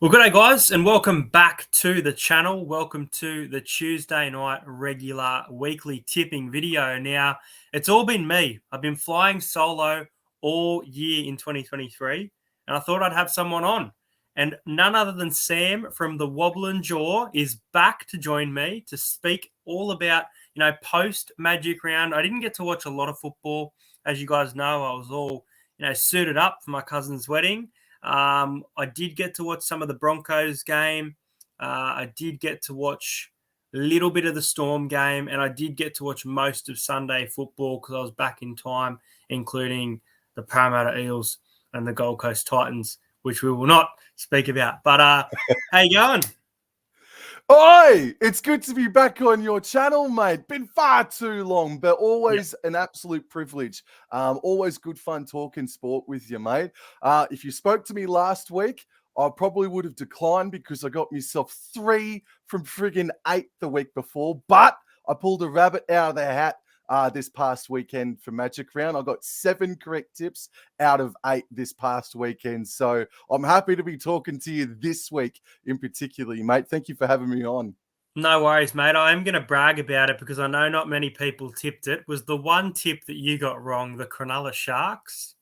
Well, good day, guys, and welcome back to the channel. Welcome to the Tuesday night regular weekly tipping video. Now, it's all been me. I've been flying solo all year in 2023, and I thought I'd have someone on. And none other than Sam from the Wobble and Jaw is back to join me to speak all about, post Magic Round. I didn't get to watch a lot of football. As you guys know, I was all, suited up for my cousin's wedding. I did get to watch some of the Broncos game. I did get to watch a little bit of the Storm game, and I did get to watch most of Sunday football because I was back in time, including the Parramatta Eels and the Gold Coast Titans, which we will not speak about. But how you going? Oi! It's good to be back on your channel, mate. Been far too long, but always an absolute privilege. Always good fun talking sport with you, mate. If you spoke to me last week, I probably would have declined because I got myself 3 from friggin' 8 the week before, but I pulled a rabbit out of the hat this past weekend for Magic Round. I got 7 correct tips out of 8 this past weekend. So I'm happy to be talking to you this week in particular, mate. Thank you for having me on. No worries, mate. I am going to brag about it because I know not many people tipped it. Was the one tip that you got wrong the Cronulla Sharks?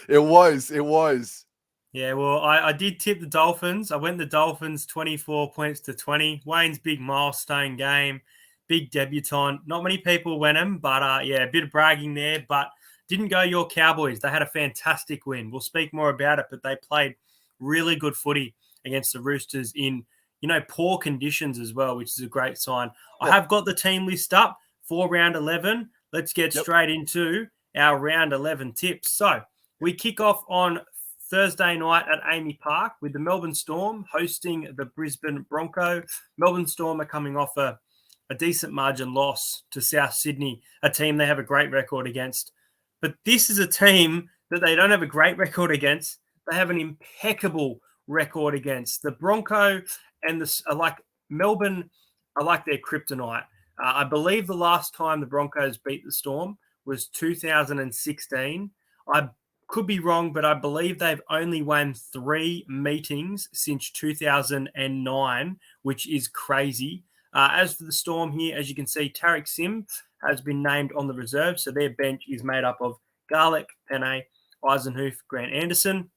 It was. Yeah, well, I did tip the Dolphins. I went the Dolphins 24 points to 20. Wayne's big milestone game, big debutant. Not many people went him, but yeah, a bit of bragging there. But didn't go your Cowboys. They had a fantastic win. We'll speak more about it, but they played really good footy against the Roosters in, poor conditions as well, which is a great sign. I have got the team list up for round 11. Let's get straight into our round 11 tips. So we kick off on Thursday night at Amy Park with the Melbourne Storm hosting the Brisbane Broncos. Melbourne Storm are coming off a decent margin loss to South Sydney, a team they have a great record against. But this is a team that they don't have a great record against. They have an impeccable record against. The Broncos and Melbourne are like their kryptonite. I believe the last time the Broncos beat the Storm was 2016. I could be wrong, but I believe they've only won 3 meetings since 2009, which is crazy. As for the Storm here, as you can see, Tariq Sim has been named on the reserve, so their bench is made up of Garlick, Penne, Eisenhuth, Grant Anderson.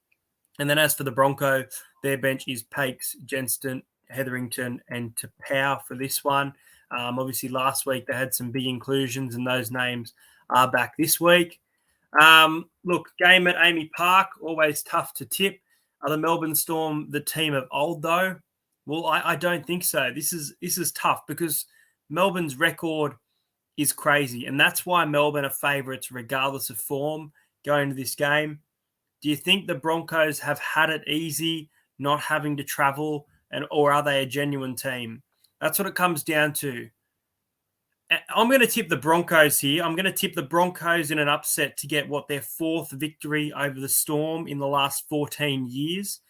And then as for the Broncos, their bench is Pakes, Jenston, Hetherington, and Tapau for this one. Obviously, last week they had some big inclusions, and those names are back this week. Look, game at Amy Park, always tough to tip. Are the Melbourne Storm the team of old, though? Well, I don't think so. This is tough because Melbourne's record is crazy, and that's why Melbourne are favourites regardless of form going to this game. Do you think the Broncos have had it easy, not having to travel, or are they a genuine team? That's what it comes down to. I'm going to tip the Broncos here. I'm going to tip the Broncos in an upset to get their 4th victory over the Storm in the last 14 years.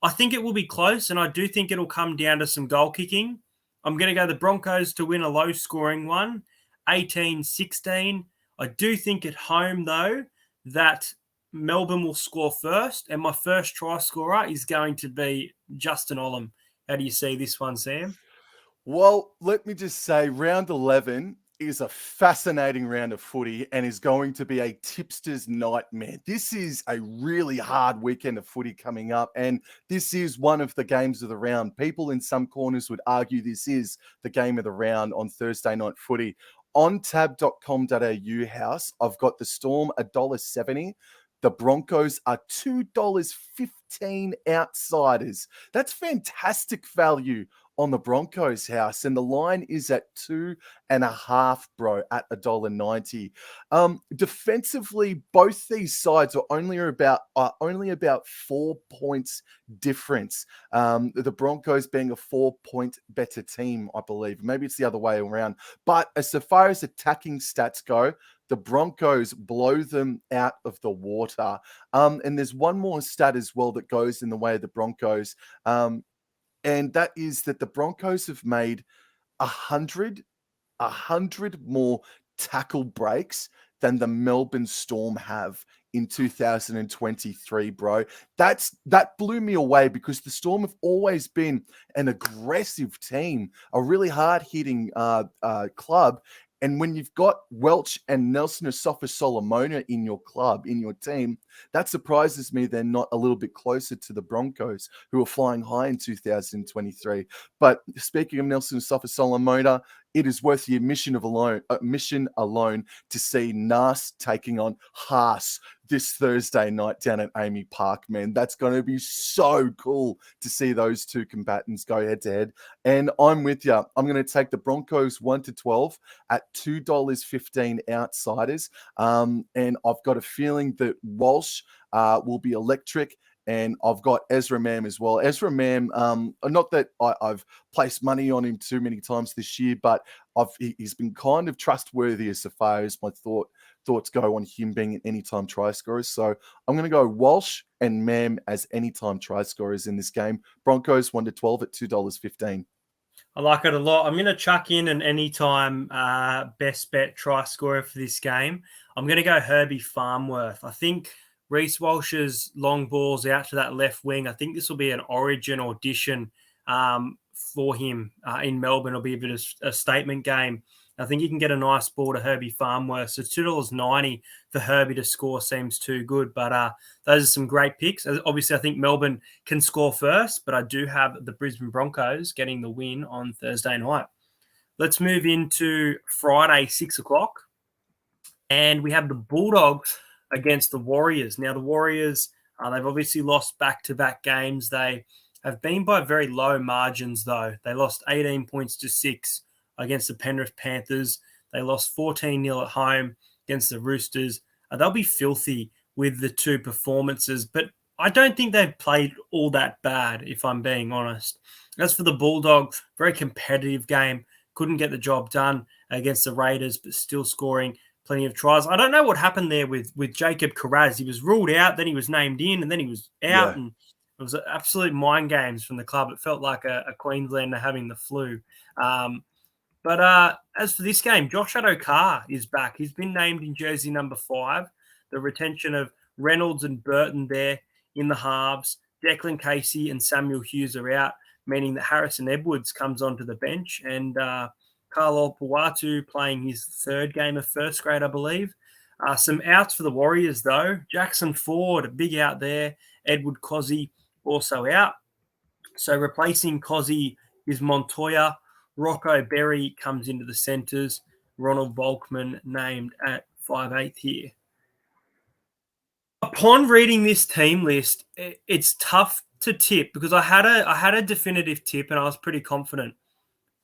I think it will be close, and I do think it'll come down to some goal kicking. I'm going to go the Broncos to win a low-scoring one, 18-16. I do think at home, though, that Melbourne will score first, and my first try scorer is going to be Justin Olam. How do you see this one, Sam? Well, let me just say, round 11 is a fascinating round of footy and is going to be a tipster's nightmare. This is a really hard weekend of footy coming up, and this is one of the games of the round. People in some corners would argue this is the game of the round on Thursday night footy. On tab.com.au house, I've got the Storm $1.70. The Broncos are $2.15 outsiders. That's fantastic value on the Broncos house, and the line is at 2.5, bro, at $1.90. Defensively, both these sides are only about 4 points difference. The Broncos being a 4-point better team, I believe. Maybe it's the other way around. But as far as attacking stats go, the Broncos blow them out of the water. And there's one more stat as well that goes in the way of the Broncos. And that is that the Broncos have made 100 more tackle breaks than the Melbourne Storm have in 2023, bro. That blew me away because the Storm have always been an aggressive team, a really hard-hitting club. And when you've got Welch and Nelson Asafa Solomona in your club, in your team, that surprises me they're not a little bit closer to the Broncos, who are flying high in 2023. But speaking of Nelson Asafa Solomona, it is worth the admission alone to see Nas taking on Haas this Thursday night down at Amy Park, man. That's going to be so cool to see those two combatants go head to head. And I'm with you. I'm going to take the Broncos 1-12 at $2.15 outsiders. And I've got a feeling that Walsh will be electric. And I've got Ezra Mam as well. Ezra Mam, not that I've placed money on him too many times this year, but he's been kind of trustworthy as far as my thoughts go on him being an anytime try scorer. So I'm going to go Walsh and Mam as anytime try scorers in this game. Broncos 1-12 at $2.15. I like it a lot. I'm going to chuck in an anytime best bet try scorer for this game. I'm going to go Herbie Farmworth. I think Reece Walsh's long balls out to that left wing. I think this will be an origin audition for him in Melbourne. It'll be a bit of a statement game. I think you can get a nice ball to Herbie Farmworth. So $2.90 for Herbie to score seems too good. But those are some great picks. Obviously, I think Melbourne can score first, but I do have the Brisbane Broncos getting the win on Thursday night. Let's move into Friday, 6 o'clock. And we have the Bulldogs against the Warriors. Now, the Warriors, they've obviously lost back-to-back games. They have been by very low margins, though. They lost 18 points to 6 against the Penrith Panthers. They lost 14-0 at home against the Roosters. They'll be filthy with the two performances, but I don't think they've played all that bad, if I'm being honest. As for the Bulldogs, very competitive game. Couldn't get the job done against the Raiders, but still scoring plenty of tries. I don't know what happened there with Jacob Carraz. He was ruled out, then he was named in, and then he was out. Yeah. And it was absolute mind games from the club. It felt like a Queenslander having the flu. But as for this game, Josh Adokar is back. He's been named in jersey number 5. The retention of Reynolds and Burton there in the halves. Declan Casey and Samuel Hughes are out, meaning that Harrison Edwards comes onto the bench. And Carlo Puatu playing his 3rd game of first grade, I believe. Some outs for the Warriors, though. Jackson Ford, a big out there. Edward Cozzy also out. So replacing Cozzy is Montoya. Rocco Berry comes into the centres. Ronald Volkman named at 5'8" here. Upon reading this team list, it's tough to tip because I had a definitive tip and I was pretty confident.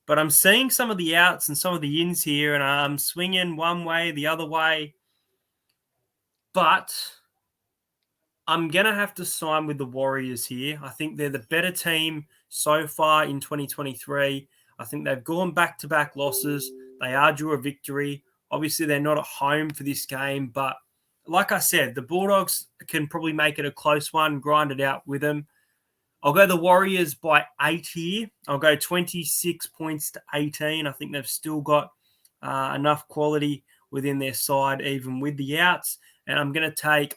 But I'm seeing some of the outs and some of the ins here, and I'm swinging one way, the other way. But I'm going to have to sign with the Warriors here. I think they're the better team so far in 2023. I think they've gone back-to-back losses. They are due a victory. Obviously, they're not at home for this game. But like I said, the Bulldogs can probably make it a close one, grind it out with them. I'll go the Warriors by 8 here. I'll go 26 points to 18. I think they've still got enough quality within their side, even with the outs. And I'm going to take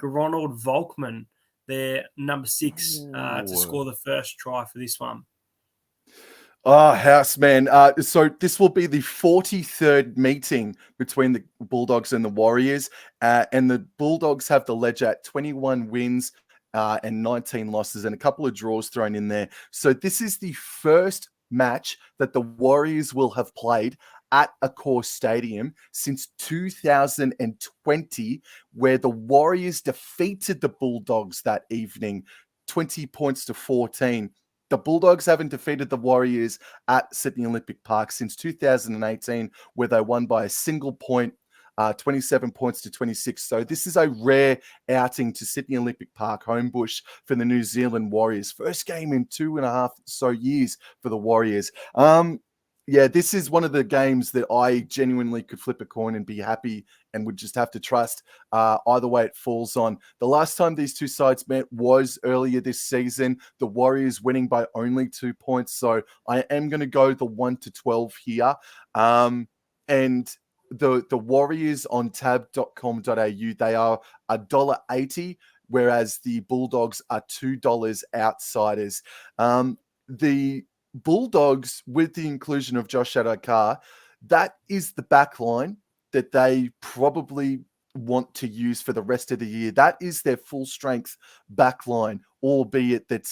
Ronald Volkman, their number 6, to score the first try for this one. Oh, House, man. So this will be the 43rd meeting between the Bulldogs and the Warriors. And the Bulldogs have the ledger at 21 wins and 19 losses and a couple of draws thrown in there. So this is the first match that the Warriors will have played at Accor Stadium since 2020, where the Warriors defeated the Bulldogs that evening, 20 points to 14. The Bulldogs haven't defeated the Warriors at Sydney Olympic Park since 2018, where they won by a single point, 27 points to 26. So this is a rare outing to Sydney Olympic Park, Homebush, for the New Zealand Warriors. First game in 2.5 years for the Warriors. Yeah, this is one of the games that I genuinely could flip a coin and be happy and would just have to trust either way it falls on. The last time these two sides met was earlier this season, the Warriors winning by only 2 points. So I am going to go the 1-12 here. And the Warriors on tab.com.au, they are $1.80, whereas the Bulldogs are $2 outsiders. The Bulldogs, with the inclusion of Josh Adokar, that is the back line that they probably want to use for the rest of the year. That is their full strength back line, albeit that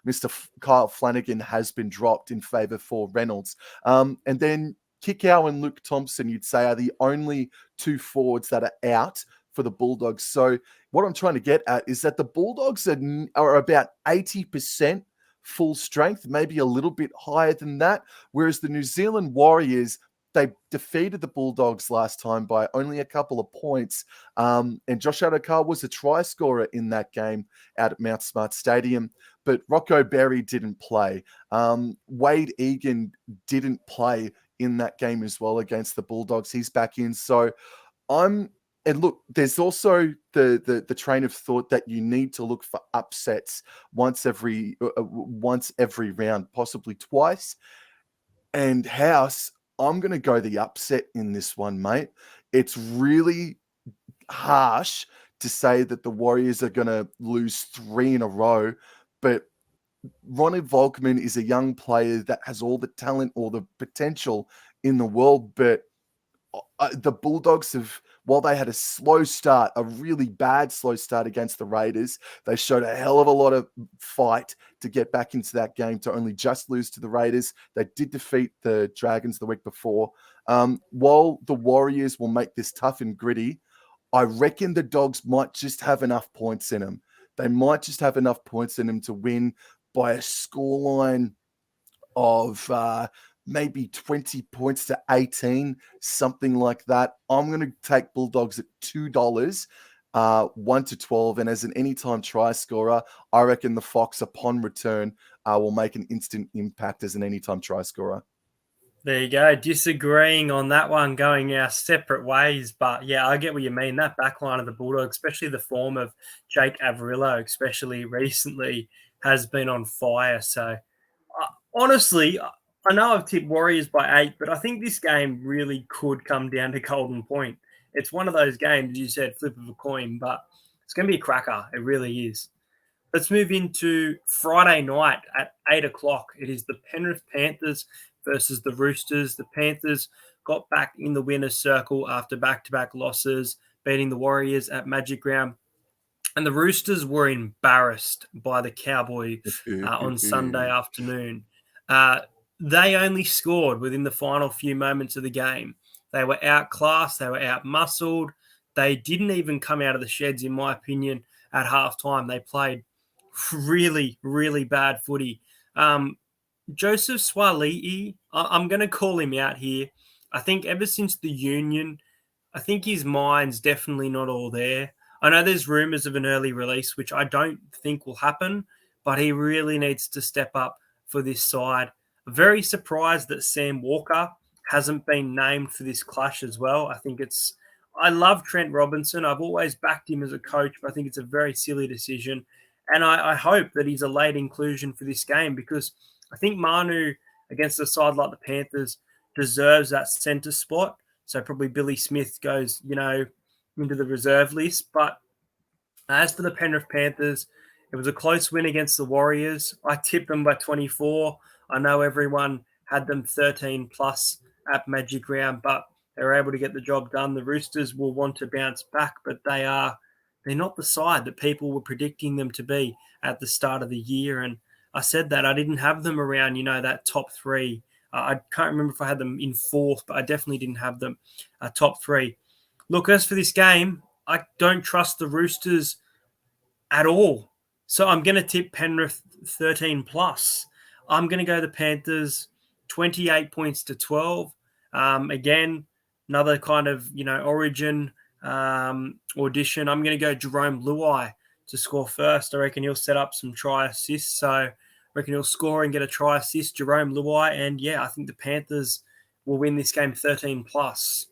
Mr. Kyle Flanagan has been dropped in favour for Reynolds. And then Kikau and Luke Thompson, you'd say, are the only two forwards that are out for the Bulldogs. So what I'm trying to get at is that the Bulldogs are about 80% full strength, maybe a little bit higher than that, whereas the New Zealand Warriors, they defeated the Bulldogs last time by only a couple of points. And Josh Adokar was a try scorer in that game out at Mount Smart Stadium, but Rocco Berry didn't play. Wade Egan didn't play in that game as well against the Bulldogs. He's back in. So and look, there's also the train of thought that you need to look for upsets once every round, possibly twice. And House, I'm going to go the upset in this one, mate. It's really harsh to say that the Warriors are going to lose 3 in a row, but Ronnie Volkman is a young player that has all the talent or the potential in the world, but the Bulldogs have, while they had a slow start, a really bad slow start against the Raiders, they showed a hell of a lot of fight to get back into that game, to only just lose to the Raiders. They did defeat the Dragons the week before. While the Warriors will make this tough and gritty, I reckon the Dogs might just have enough points in them. They might just have enough points in them to win by a scoreline of maybe 20 points to 18, something like that. I'm going to take Bulldogs at $2, 1 to 12. And as an anytime try scorer, I reckon the Fox, upon return, will make an instant impact as an anytime try scorer. There you go. Disagreeing on that one, going our separate ways. But yeah, I get what you mean. That backline of the Bulldogs, especially the form of Jake Averillo, especially recently, has been on fire. So honestly, I know I've tipped Warriors by 8, but I think this game really could come down to Golden Point. It's one of those games, you said, flip of a coin, but it's going to be a cracker. It really is. Let's move into Friday night at 8 o'clock. It is the Penrith Panthers versus the Roosters. The Panthers got back in the winner's circle after back-to-back losses, beating the Warriors at Magic Round. And the Roosters were embarrassed by the Cowboys on Sunday afternoon. They only scored within the final few moments of the game. They were outclassed. They were outmuscled. They didn't even come out of the sheds, in my opinion, at halftime. They played really, really bad footy. Joseph Suaalii, I'm going to call him out here. I think ever since the Union, I think his mind's definitely not all there. I know there's rumours of an early release, which I don't think will happen, but he really needs to step up for this side. Very surprised that Sam Walker hasn't been named for this clash as well. I love Trent Robinson. I've always backed him as a coach, but I think it's a very silly decision. And I hope that he's a late inclusion for this game, because I think Manu against a side like the Panthers deserves that centre spot. So probably Billy Smith goes, into the reserve list. But as for the Penrith Panthers, it was a close win against the Warriors. I tipped them by 24. I know everyone had them 13 plus at Magic Round, but they were able to get the job done. The Roosters will want to bounce back, but they're not the side that people were predicting them to be at the start of the year. And I said that I didn't have them around, that top 3. I can't remember if I had them in 4th, but I definitely didn't have them top 3. Look, as for this game, I don't trust the Roosters at all. So I'm going to tip Penrith 13 plus. I'm going to go the Panthers 28 points to 12. Again, another kind of, origin audition. I'm going to go Jerome Luai to score first. I reckon he'll set up some try assists. So I reckon he'll score and get a try assist, Jerome Luai. And yeah, I think the Panthers will win this game 13 plus.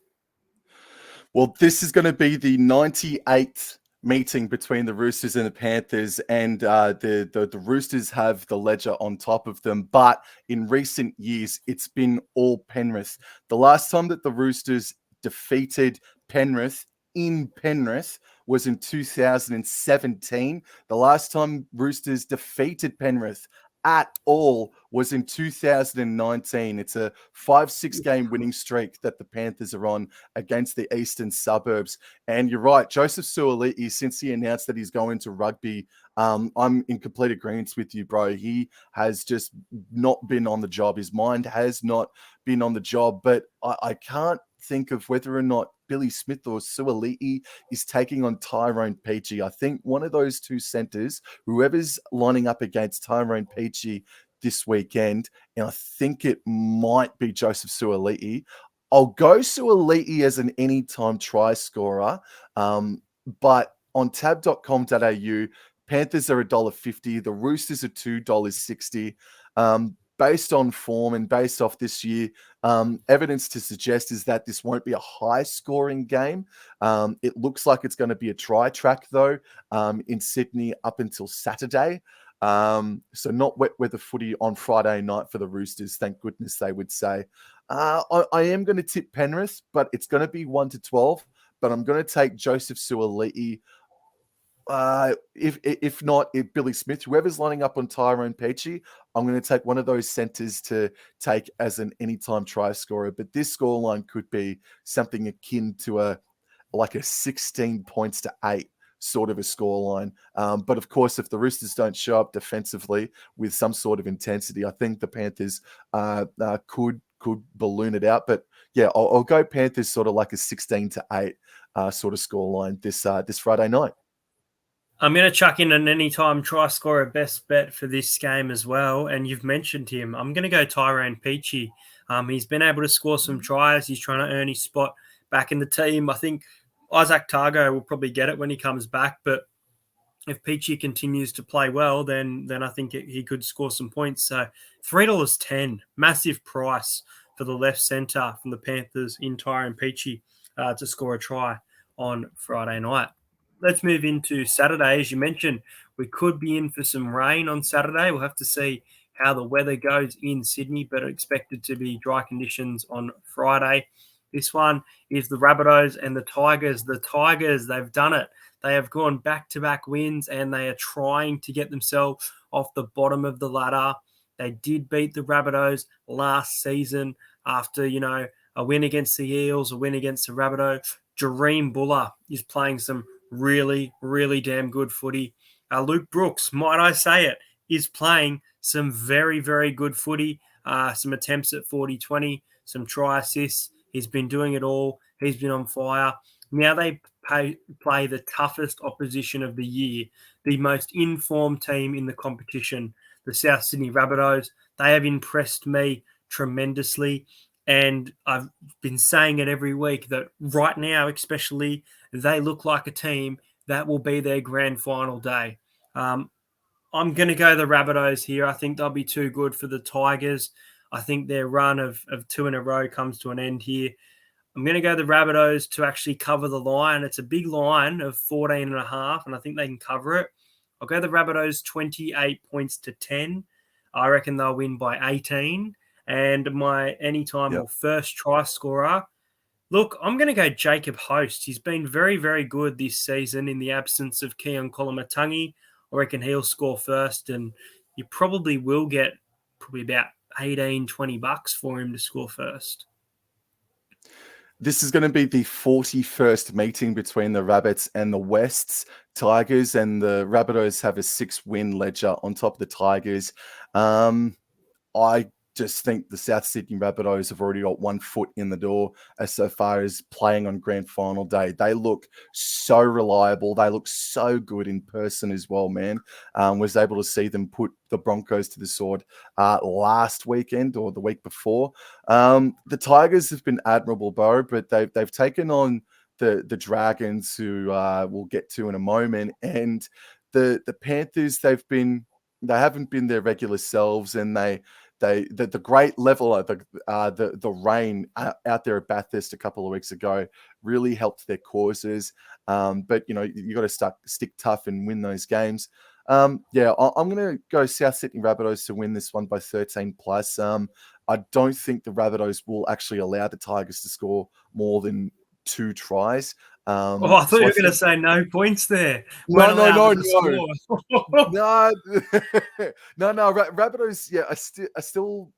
Well, this is going to be the 98th meeting between the Roosters and the Panthers, and the Roosters have the ledger on top of them. But in recent years, it's been all Penrith. The last time that the Roosters defeated Penrith in Penrith was in 2017. The last time Roosters defeated Penrith at all was in 2019. It's a 5-6 game winning streak that the Panthers are on against the eastern suburbs. And you're right, Joseph Suaalii, since he announced that he's going to rugby, I'm in complete agreement with you, bro. He has just not been on the job. His mind has not been on the job, but I can't think of whether or not Billy Smith or Suaalii is taking on Tyrone Peachey. I think one of those two centers, whoever's lining up against Tyrone Peachey this weekend, and I think it might be Joseph Suaalii. I'll go Suaalii as an anytime try scorer, but on tab.com.au, Panthers are $1.50. The Roosters are $2.60. Based on form and based off this year, evidence to suggest is that this won't be a high-scoring game. It looks like it's going to be a try track, though, in Sydney up until Saturday. So not wet weather footy on Friday night for the Roosters, thank goodness they would say. I am going to tip Penrith, but it's going to be 1-12. But I'm going to take Joseph Suaalii. If not, if Billy Smith, whoever's lining up on Tyrone Peachey, I'm going to take one of those centers to take as an anytime try scorer. But this scoreline could be something akin to a 16 points to 8 sort of a scoreline. But of course, if the Roosters don't show up defensively with some sort of intensity, I think the Panthers could balloon it out. But yeah, I'll go Panthers sort of like a 16 to 8 sort of scoreline this Friday night. I'm going to chuck in an anytime try scorer best bet for this game as well. And you've mentioned him. I'm going to go Tyrone Peachey. He's been able to score some tries. He's trying to earn his spot back in the team. I think Isaac Targo will probably get it when he comes back. But if Peachey continues to play well, then I think he could score some points. So $3.10, massive price for the left centre from the Panthers in Tyrone Peachey to score a try on Friday night. Let's move into Saturday. As you mentioned, we could be in for some rain on Saturday. We'll have to see how the weather goes in Sydney, but expected to be dry conditions on Friday. This one is the Rabbitohs and the Tigers. The Tigers, they've done it. They have gone back-to-back wins, and they are trying to get themselves off the bottom of the ladder. They did beat the Rabbitohs last season after, a win against the Eels, a win against the Rabbitohs. Jareem Buller is playing some really, really damn good footy. Luke Brooks, might I say it, is playing some very, very good footy. Some attempts at 40-20, some try assists. He's been doing it all. He's been on fire. Now they play the toughest opposition of the year, the most informed team in the competition, the South Sydney Rabbitohs. They have impressed me tremendously. And I've been saying it every week that right now, especially, they look like a team that will be their grand final day. I'm going to go the Rabbitohs here. I think they'll be too good for the Tigers. I think their run of 2 in a row comes to an end here. I'm going to go the Rabbitohs to actually cover the line. It's a big line of 14.5, and I think they can cover it. I'll go the Rabbitohs 28 points to 10. I reckon they'll win by 18. And my anytime or first try scorer, look, I'm going to go Jacob Host. He's been very, very good this season in the absence of Keon Kolamatangi. I reckon he'll score first, and you probably will get about $18-20 for him to score first. This is going to be the 41st meeting between the Rabbits and the Wests Tigers, and the Rabbitohs have a 6-win ledger on top of the Tigers. I just think the South Sydney Rabbitohs have already got one foot in the door as so far as playing on grand final day. They look so reliable. They look so good in person as well, man. Was able to see them put the Broncos to the sword last weekend or the week before. The Tigers have been admirable, Bo, but they've taken on the Dragons, who we'll get to in a moment. And the Panthers, they haven't been their regular selves, and the great level of the rain out there at Bathurst a couple of weeks ago really helped their causes. But you got to stick tough and win those games. I'm going to go South Sydney Rabbitohs to win this one by 13 plus. I don't think the Rabbitohs will actually allow the Tigers to score more than 2 tries. Oh, I thought you were going to say no points there. No. To score. No, no. Rabbitohs, are still,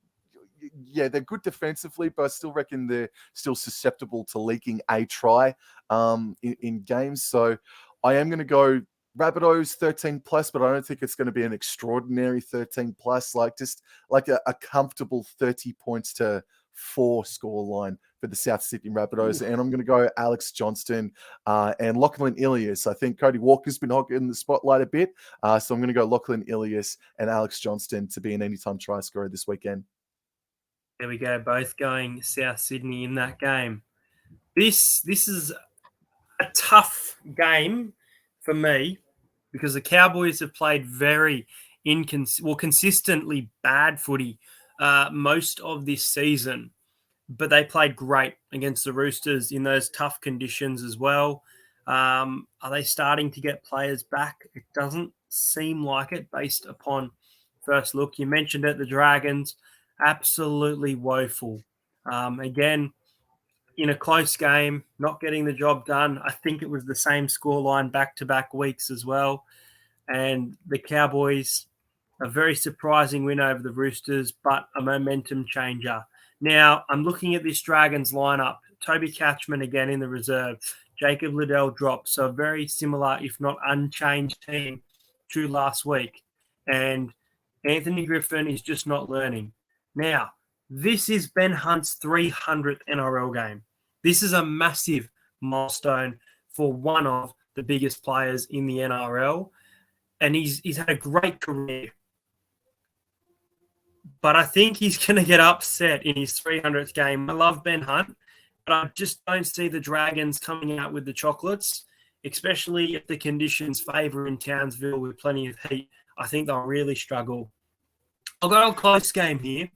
yeah, they're good defensively, but I still reckon they're still susceptible to leaking a try in games. So I am going to go Rabbitohs 13 plus, but I don't think it's going to be an extraordinary 13 plus, just like a comfortable 30 points to 4 scoreline for the South Sydney Rabbitohs. And I'm going to go Alex Johnston and Lachlan Ilias. I think Cody Walker's been hogging the spotlight a bit. So I'm going to go Lachlan Ilias and Alex Johnston to be an anytime try scorer this weekend. There we go, both going South Sydney in that game. This is a tough game for me because the Cowboys have played very consistently bad footy most of this season, but they played great against the Roosters in those tough conditions as well. Are they starting to get players back? It doesn't seem like it based upon first look. You mentioned it, the Dragons, absolutely woeful. Again, in a close game, not getting the job done. I think it was the same scoreline back-to-back weeks as well. And the Cowboys, a very surprising win over the Roosters, but a momentum changer. Now, I'm looking at this Dragons lineup. Toby Catchman again in the reserve. Jacob Liddell dropped. So a very similar, if not unchanged team to last week. And Anthony Griffin is just not learning. Now, this is Ben Hunt's 300th NRL game. This is a massive milestone for one of the biggest players in the NRL. And he's had a great career. But I think he's going to get upset in his 300th game. I love Ben Hunt, but I just don't see the Dragons coming out with the chocolates, especially if the conditions favour in Townsville with plenty of heat. I think they'll really struggle. I'll go a close game here.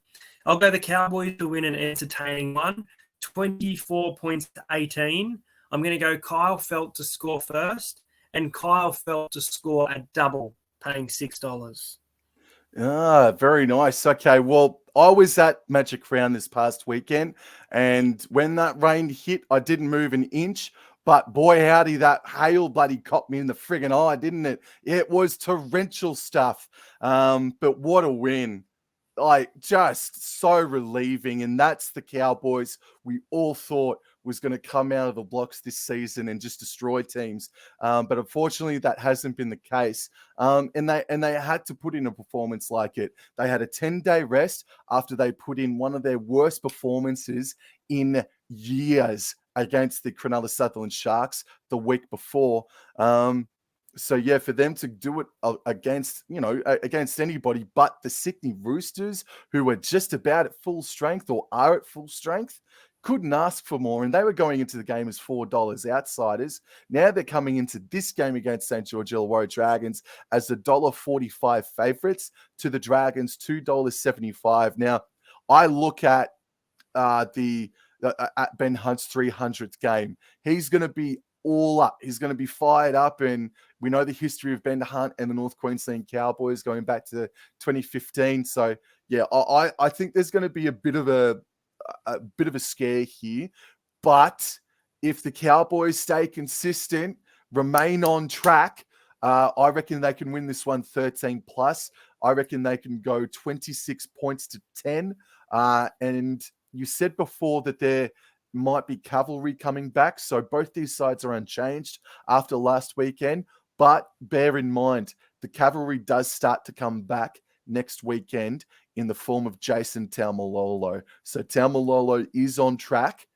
I'll go the Cowboys to win an entertaining one, 24 points to 18. I'm going to go Kyle Felt to score first, and Kyle Felt to score a double, paying $6. Very nice. Okay, well, I was at Magic Round this past weekend, and when that rain hit, I didn't move an inch. But boy, howdy, that hail bloody caught me in the friggin' eye, didn't it? It was torrential stuff. But what a win. Just so relieving. And that's the Cowboys we all thought was going to come out of the blocks this season and just destroy teams. But unfortunately, that hasn't been the case. And they had to put in a performance like it. They had a 10-day rest after they put in one of their worst performances in years against the Cronulla Sutherland Sharks the week before. So yeah, for them to do it against anybody but the Sydney Roosters, who are just about at full strength or are at full strength, couldn't ask for more. And they were going into the game as $4 outsiders. Now they're coming into this game against St. George Illawarra Dragons as the $1.45 favourites to the Dragons, $2.75. Now, I look at at Ben Hunt's 300th game. He's going to be all up. He's going to be fired up, and we know the history of Ben Hunt and the North Queensland Cowboys going back to 2015. So yeah, I think there's going to be a bit of a scare here. But if the Cowboys stay consistent, remain on track, I reckon they can win this one 13 plus. I reckon they can go 26 points to 10. And you said before that there might be cavalry coming back. So both these sides are unchanged after last weekend. But bear in mind, the cavalry does start to come back next weekend in the form of Jason Taumalolo. So Taumalolo is on track.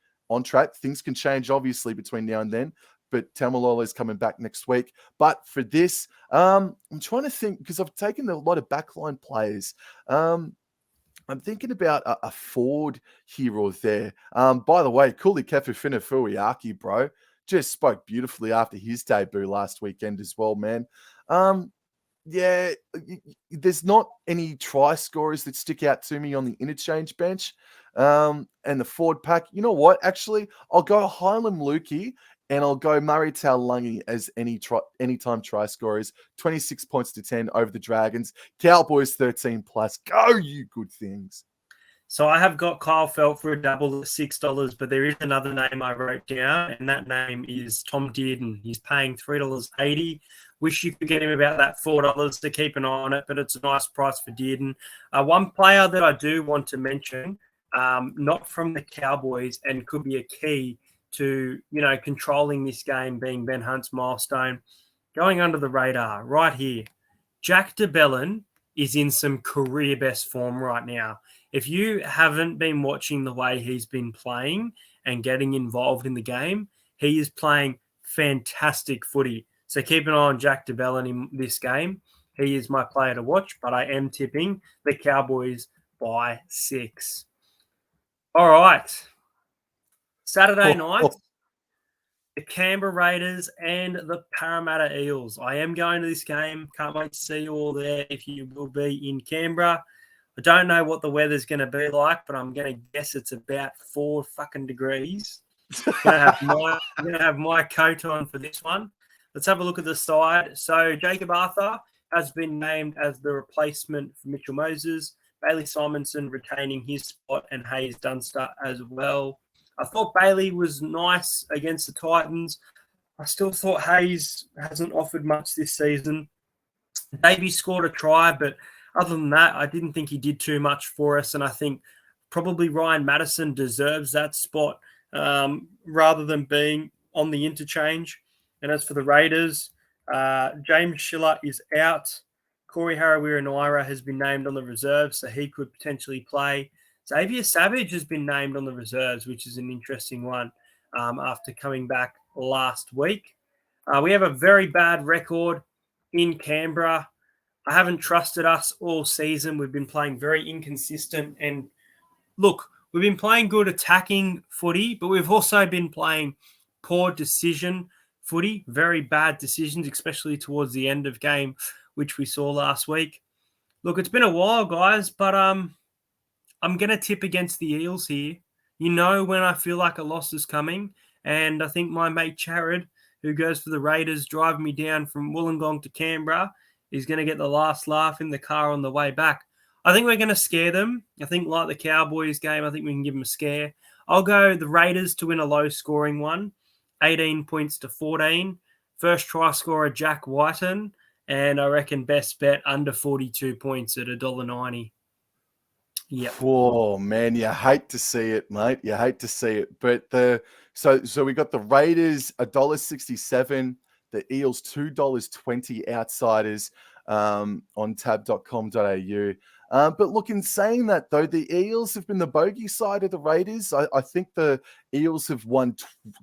Things can change, obviously, between now and then. But Taumalolo is coming back next week. But for this, I'm trying to think, because I've taken a lot of backline players. I'm thinking about a Ford here or there. By the way, Kuli Kefufina Fuiaki, bro, just spoke beautifully after his debut last weekend as well, man. Yeah, there's not any try scorers that stick out to me on the interchange bench. And the Ford pack, you know what? Actually, I'll go Hylam Lukey and I'll go Murray Taulagi as anytime try scorers. 26 points to 10 over the Dragons. Cowboys 13 plus. Go, you good things. So I have got Kyle Felt for a double at $6, but there is another name I wrote down, and that name is Tom Dearden. He's paying $3.80. Wish you could get him about that $4 to keep an eye on it, but it's a nice price for Dearden. One player that I do want to mention, not from the Cowboys, and could be a key to controlling this game, being Ben Hunt's milestone, going under the radar right here. Jack de Belin is in some career best form right now. If you haven't been watching the way he's been playing and getting involved in the game, he is playing fantastic footy. So keep an eye on Jack de Belin in this game. He is my player to watch, but I am tipping the Cowboys by 6. All right. Saturday night, the Canberra Raiders and the Parramatta Eels. I am going to this game. Can't wait to see you all there if you will be in Canberra. I don't know what the weather's going to be like, but I'm going to guess it's about 4 fucking degrees. I'm going to have my coat on for this one. Let's have a look at the side. So Jacob Arthur has been named as the replacement for Mitchell Moses. Bailey Simonson retaining his spot and Hayes Dunster as well. I thought Bailey was nice against the Titans. I still thought Hayes hasn't offered much this season. Davies scored a try, but other than that, I didn't think he did too much for us. And I think probably Ryan Madison deserves that spot rather than being on the interchange. And as for the Raiders, James Schiller is out. Corey Harawira-Naira has been named on the reserves, so he could potentially play. Xavier Savage has been named on the reserves, which is an interesting one after coming back last week. We have a very bad record in Canberra. I haven't trusted us all season. We've been playing very inconsistent. And look, we've been playing good attacking footy, but we've also been playing poor decision footy, very bad decisions, especially towards the end of game, which we saw last week. Look, it's been a while, guys, but I'm going to tip against the Eels here. You know when I feel like a loss is coming, and I think my mate Jared, who goes for the Raiders, driving me down from Wollongong to Canberra, is going to get the last laugh in the car on the way back. I think we're going to scare them. I think like the Cowboys game, I think we can give them a scare. I'll go the Raiders to win a low-scoring one, 18 points to 14. First try scorer, Jack Whiten, and I reckon best bet under 42 points at $1.90. Yeah. Oh man, you hate to see it, mate. You hate to see it. But so we got the Raiders $1.67, the Eels $2.20 outsiders on tab.com.au. But look, in saying that though, the Eels have been the bogey side of the Raiders. I think the Eels have won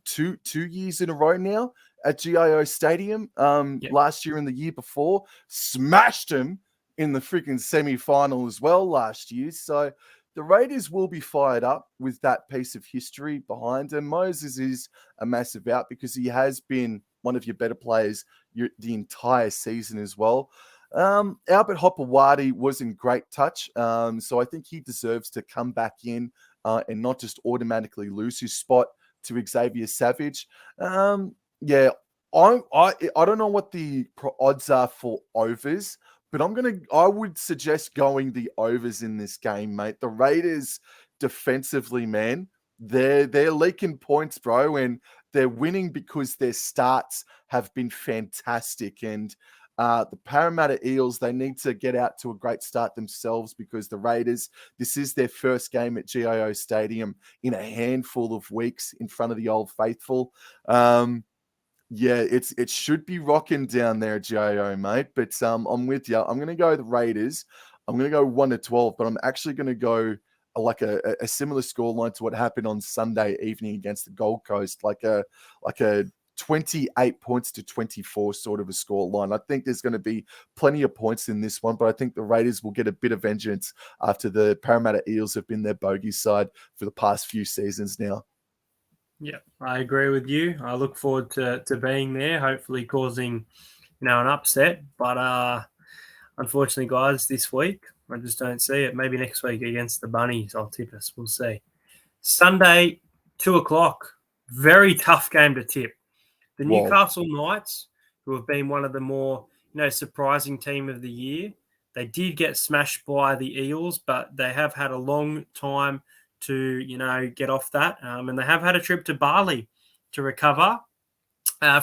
two years in a row now at GIO Stadium. Last year and the year before, smashed them in the freaking semi-final as well last year. So the Raiders will be fired up with that piece of history behind him. Moses is a massive out because he has been one of your better players the entire season as well. Albert Hopewadi was in great touch. So I think he deserves to come back in and not just automatically lose his spot to Xavier Savage. I don't know what the odds are for overs, but I would suggest going the overs in this game, mate. The Raiders defensively, man, they're leaking points, bro, and they're winning because their starts have been fantastic. And the Parramatta Eels, they need to get out to a great start themselves because the Raiders, this is their first game at GIO Stadium in a handful of weeks in front of the Old Faithful. It should be rocking down there at GIO, mate. But I'm with you. I'm going to go the Raiders. I'm going to go 1-12, but I'm actually going to go like a similar scoreline to what happened on Sunday evening against the Gold Coast, like a 28 points to 24 sort of a scoreline. I think there's going to be plenty of points in this one, but I think the Raiders will get a bit of vengeance after the Parramatta Eels have been their bogey side for the past few seasons now. Yeah, I agree with you. I look forward to being there, hopefully causing, an upset. But unfortunately, guys, this week, I just don't see it. Maybe next week against the Bunnies, I'll tip us. We'll see. Sunday, 2:00. Very tough game to tip. The Newcastle Knights, who have been one of the more, surprising team of the year, They did get smashed by the Eels, but they have had a long time to, get off that. And they have had a trip to Bali to recover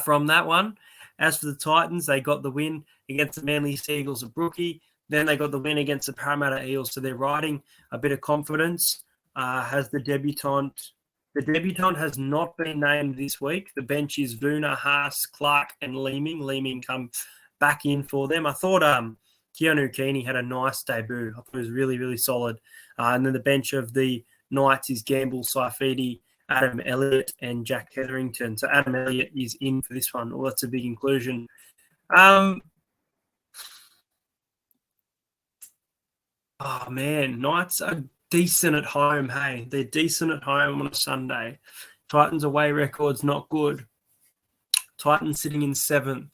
from that one. As for the Titans, they got the win against the Manly Seagulls of Brookie. Then they got the win against the Parramatta Eels. So they're riding a bit of confidence. Has the debutant. The debutant has not been named this week. The bench is Vuna, Haas, Clark, and Leeming. Leeming come back in for them. I thought Keanu Keeney had a nice debut. I thought it was really, really solid. And then the bench of the Knights is Gamble, Saifidi, Adam Elliott, and Jack Hetherington. So Adam Elliott is in for this one. Well, that's a big inclusion. Oh, man. Knights are decent at home, hey. They're decent at home on a Sunday. Titans away record's not good. Titans sitting in 7th.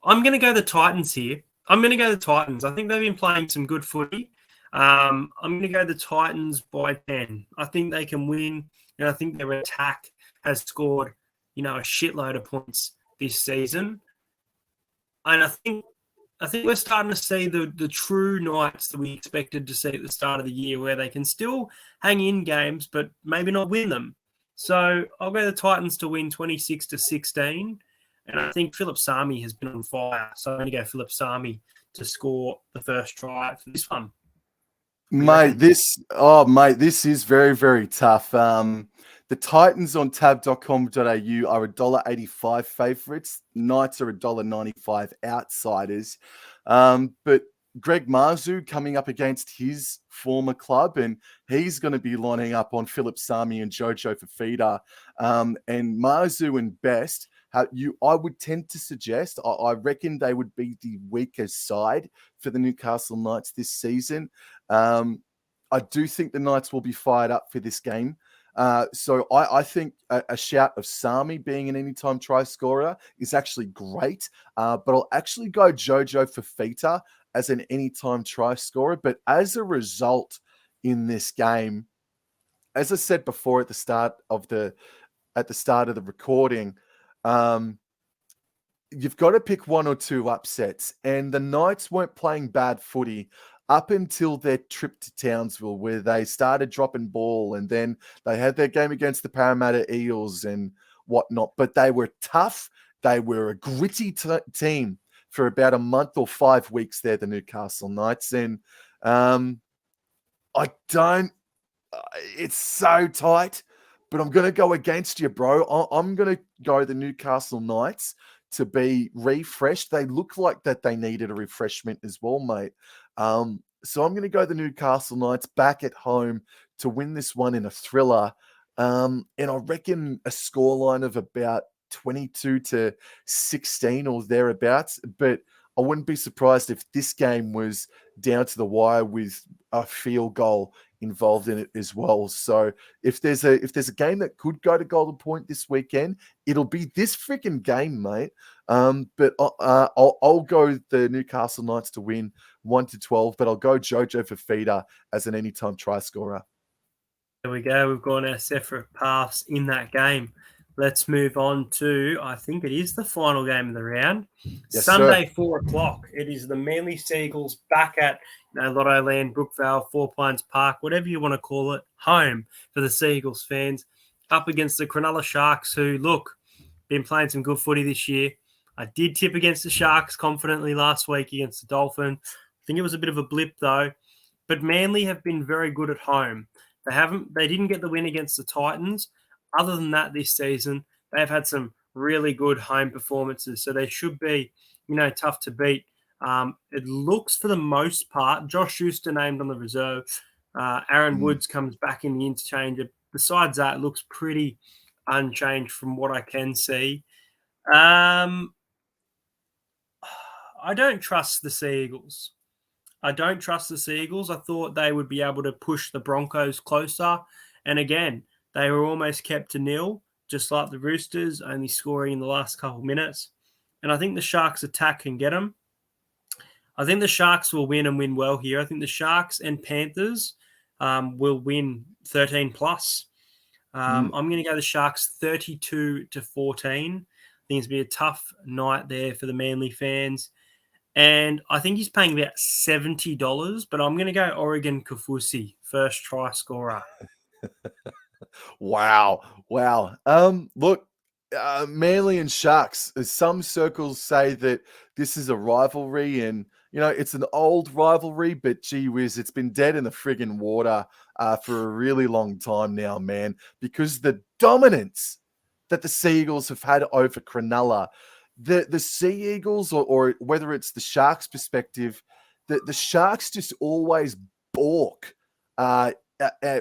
I'm going to go the Titans here. I'm going to go the Titans. I think they've been playing some good footy. I'm going to go the Titans by 10. I think they can win, and I think their attack has scored, a shitload of points this season. And I think we're starting to see the true Knights that we expected to see at the start of the year, where they can still hang in games, but maybe not win them. So I'll go the Titans to win 26-16. And I think Philip Sami has been on fire. So I'm going to go Philip Sami to score the first try for this one. Mate, this is very, very tough. The Titans on tab.com.au are $1.85 favourites. Knights are $1.95 outsiders. But Greg Marzu coming up against his former club, and he's going to be lining up on Philip Sami and Jojo Fafita. And Marzu and Best, I would tend to suggest, I reckon they would be the weaker side for the Newcastle Knights this season. I do think the Knights will be fired up for this game. So I think a shout of Sami being an anytime try scorer is actually great. But I'll actually go Jojo Fafita as an anytime try scorer. But as a result in this game, as I said before at the start of the recording, you've got to pick one or two upsets. And the Knights weren't playing bad footy up until their trip to Townsville, where they started dropping ball, and then they had their game against the Parramatta Eels and whatnot. But they were tough. They were a gritty team for about a month or 5 weeks there, the Newcastle Knights. And it's so tight, but I'm going to go against you, bro. I'm going to go the Newcastle Knights to be refreshed. They look like that they needed a refreshment as well, mate. So I'm going to go the Newcastle Knights back at home to win this one in a thriller. And I reckon a scoreline of about 22-16 or thereabouts. But I wouldn't be surprised if this game was down to the wire with a field goal involved in it as well. So if there's a game that could go to Golden Point this weekend, it'll be this freaking game, mate. But I'll go the Newcastle Knights to win 1-12, but I'll go Jojo Fafita as an anytime try scorer. There we go. We've gone our separate paths in that game. Let's move on to, I think it is the final game of the round. Yes, Sunday, sir. 4:00. It is the Manly Seagulls back at Lotto Land, Brookvale, Four Pines Park, whatever you want to call it, home for the Seagulls fans, up against the Cronulla Sharks, who, look, been playing some good footy this year. I did tip against the Sharks confidently last week against the Dolphins. I think it was a bit of a blip, though. But Manly have been very good at home. They didn't get the win against the Titans. Other than that, this season, they've had some really good home performances. So they should be, tough to beat. It looks, for the most part, Josh Schuster named on the reserve. Aaron Woods comes back in the interchange. Besides that, it looks pretty unchanged from what I can see. I don't trust the Seagulls. I thought they would be able to push the Broncos closer. And again, they were almost kept to nil, just like the Roosters, only scoring in the last couple of minutes. And I think the Sharks' attack can get them. I think the Sharks will win and win well here. I think the Sharks and Panthers will win 13 plus. I'm going to go the Sharks 32-14. I think it's going to be a tough night there for the Manly fans. and I think he's paying about $70. But I'm going to go Oregon Kaufusi, first try scorer. Wow. Look, Manly and Sharks, some circles say that this is a rivalry and, it's an old rivalry, but gee whiz, it's been dead in the friggin' water for a really long time now, man, because the dominance that the Sea Eagles have had over Cronulla, the Sea Eagles, or whether it's the Sharks' perspective, the Sharks just always balk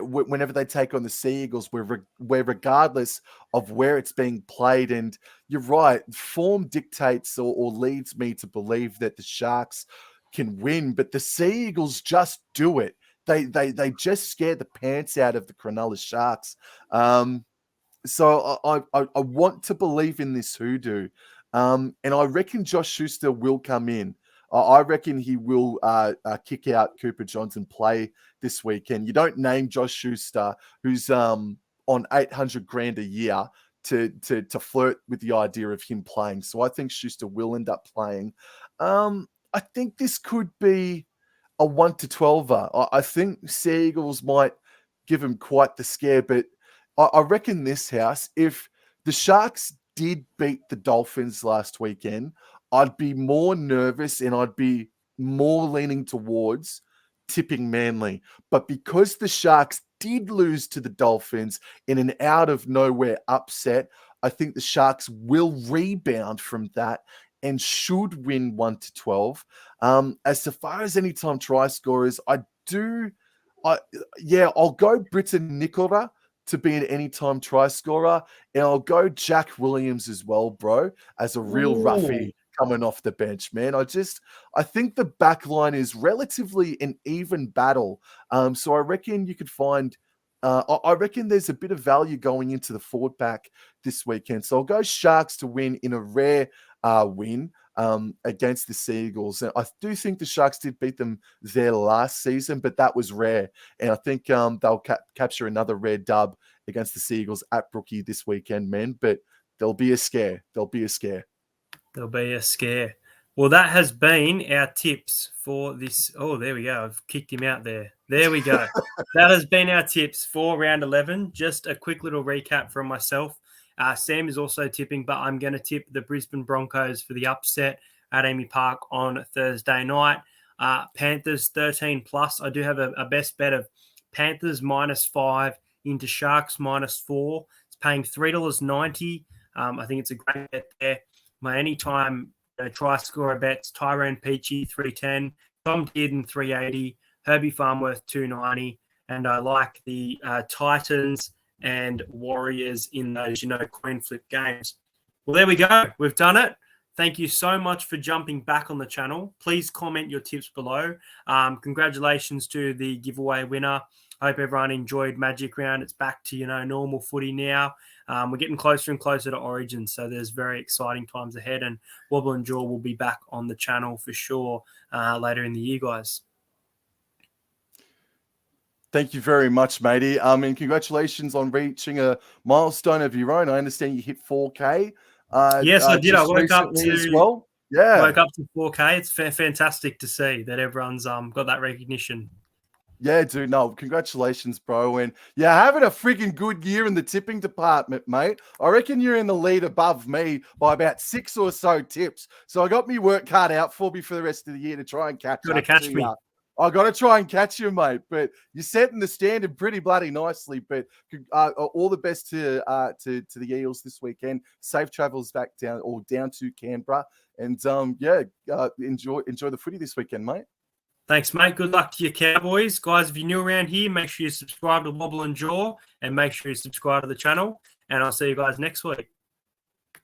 whenever they take on the Sea Eagles, where regardless of where it's being played. And you're right, form dictates or leads me to believe that the Sharks can win, but the Sea Eagles just do it. They just scare the pants out of the Cronulla Sharks. So I want to believe in this hoodoo. And I reckon Josh Schuster will come in. I reckon he will kick out Cooper Johnson play this weekend. You don't name Josh Schuster, who's on $800,000 a year, to flirt with the idea of him playing. So I think Schuster will end up playing. I think this could be a 1-12er. I think Sea Eagles might give him quite the scare, but I reckon this house, if the Sharks did beat the Dolphins last weekend, I'd be more nervous and I'd be more leaning towards tipping Manly. But because the Sharks did lose to the Dolphins in an out of nowhere upset, I think the Sharks will rebound from that and should win 1-12. As far as anytime try scorers, I'll go Britton Nicola to be an anytime try scorer, and I'll go Jack Williams as well, bro, as a real roughie coming off the bench, man. I think the back line is relatively an even battle. So I reckon you could find, I reckon there's a bit of value going into the forward pack this weekend. So I'll go Sharks to win in a rare win against the Sea Eagles. And I do think the Sharks did beat them there last season, but that was rare. And I think they'll capture another rare dub against the Sea Eagles at Brookie this weekend, man. But there'll be a scare. There'll be a scare. Well, that has been our tips for this. Oh, there we go. I've kicked him out there. There we go. That has been our tips for round 11. Just a quick little recap from myself. Sam is also tipping, but I'm going to tip the Brisbane Broncos for the upset at Amy Park on Thursday night. Panthers 13+. I do have a best bet of Panthers -5 into Sharks -4. It's paying $3.90. I think it's a great bet there. My anytime try scorer bets: Tyrone Peachy 310, Tom Dearden 380, Herbie Farmworth 290, and I like the Titans and Warriors in those, coin flip games. Well, there we go. We've done it. Thank you so much for jumping back on the channel. Please comment your tips below. Congratulations to the giveaway winner. I hope everyone enjoyed Magic Round. It's back to, normal footy now. We're getting closer and closer to Origin, so there's very exciting times ahead, and Wobble and Jaw will be back on the channel for sure later in the year, guys. Thank you very much, matey. And congratulations on reaching a milestone of your own. I understand you hit 4K. Yes, I did. I woke up to as well. Yeah, woke up to 4K. It's fantastic to see that everyone's got that recognition. Yeah, dude. No, congratulations, bro. And you're having a freaking good year in the tipping department, mate. I reckon you're in the lead above me by about 6 or so tips. So I got me work cut out for me for the rest of the year to try and catch up. Catch me. I got to try and catch you, mate. But you're setting the standard pretty bloody nicely. But all the best to the Eels this weekend. Safe travels back down to Canberra. And enjoy the footy this weekend, mate. Thanks, mate. Good luck to your Cowboys. Guys, if you're new around here, make sure you subscribe to Wobble and Jaw and make sure you subscribe to the channel. And I'll see you guys next week.